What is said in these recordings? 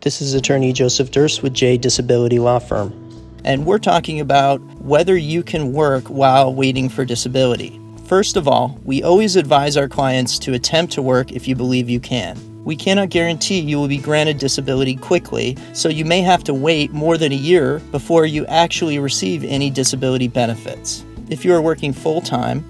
This is attorney Joseph Duerst with J Disability Law Firm. And we're talking about whether you can work while waiting for disability. First of all, we always advise our clients to attempt to work if you believe you can. We cannot guarantee you will be granted disability quickly, so you may have to wait more than a year before you actually receive any disability benefits. If you are working full-time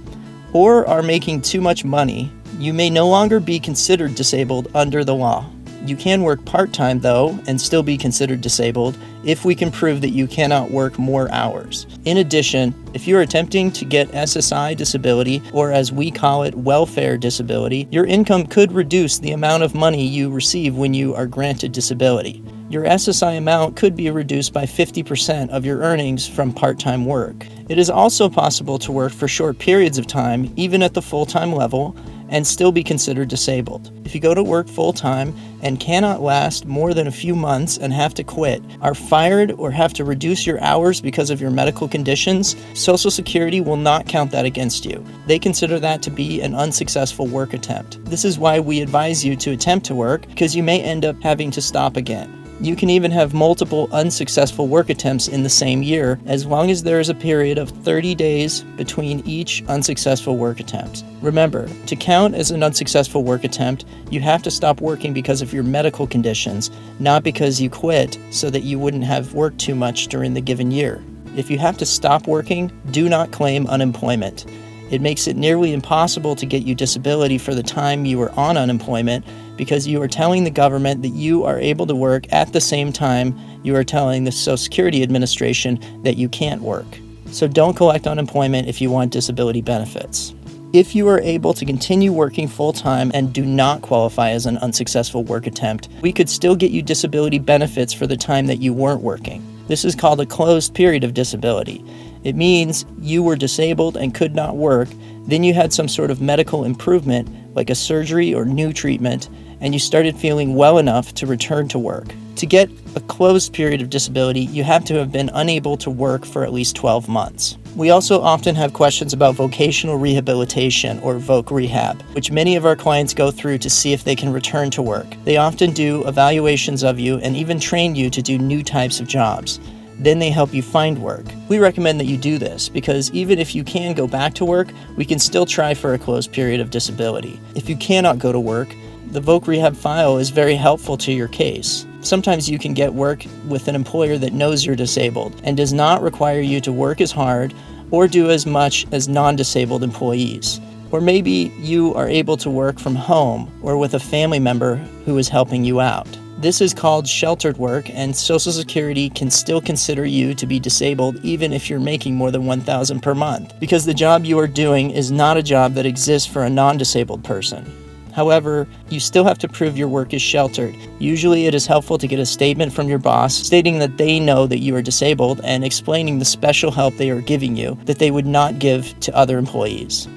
or are making too much money, you may no longer be considered disabled under the law. You can work part-time, though, and still be considered disabled if we can prove that you cannot work more hours. In addition, if you are attempting to get SSI disability, or as we call it, welfare disability, your income could reduce the amount of money you receive when you are granted disability. Your SSI amount could be reduced by 50% of your earnings from part-time work. It is also possible to work for short periods of time, even at the full-time level, and still be considered disabled. If you go to work full-time and cannot last more than a few months and have to quit, are fired, or have to reduce your hours because of your medical conditions, Social Security will not count that against you. They consider that to be an unsuccessful work attempt. This is why we advise you to attempt to work, because you may end up having to stop again. You can even have multiple unsuccessful work attempts in the same year, as long as there is a period of 30 days between each unsuccessful work attempt. Remember, to count as an unsuccessful work attempt, you have to stop working because of your medical conditions, not because you quit so that you wouldn't have worked too much during the given year. If you have to stop working, do not claim unemployment. It makes it nearly impossible to get you disability for the time you are on unemployment, because you are telling the government that you are able to work at the same time you are telling the Social Security Administration that you can't work. So don't collect unemployment if you want disability benefits. If you are able to continue working full-time and do not qualify as an unsuccessful work attempt, we could still get you disability benefits for the time that you weren't working. This is called a closed period of disability. It means you were disabled and could not work, then you had some sort of medical improvement, like a surgery or new treatment, and you started feeling well enough to return to work. To get a closed period of disability, you have to have been unable to work for at least 12 months. We also often have questions about vocational rehabilitation, or VOC Rehab, which many of our clients go through to see if they can return to work. They often do evaluations of you and even train you to do new types of jobs. Then they help you find work. We recommend that you do this because even if you can go back to work, we can still try for a closed period of disability. If you cannot go to work, the VOC Rehab file is very helpful to your case. Sometimes you can get work with an employer that knows you're disabled and does not require you to work as hard or do as much as non-disabled employees. Or maybe you are able to work from home or with a family member who is helping you out. This is called sheltered work, and Social Security can still consider you to be disabled even if you're making more than $1,000 per month, because the job you are doing is not a job that exists for a non-disabled person. However, you still have to prove your work is sheltered. Usually it is helpful to get a statement from your boss stating that they know that you are disabled and explaining the special help they are giving you that they would not give to other employees.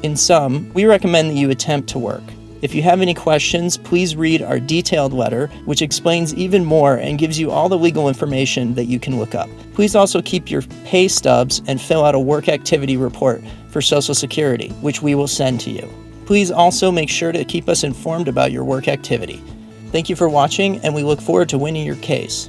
In sum, we recommend that you attempt to work. If you have any questions, please read our detailed letter, which explains even more and gives you all the legal information that you can look up. Please also keep your pay stubs and fill out a work activity report for Social Security, which we will send to you. Please also make sure to keep us informed about your work activity. Thank you for watching, and we look forward to winning your case.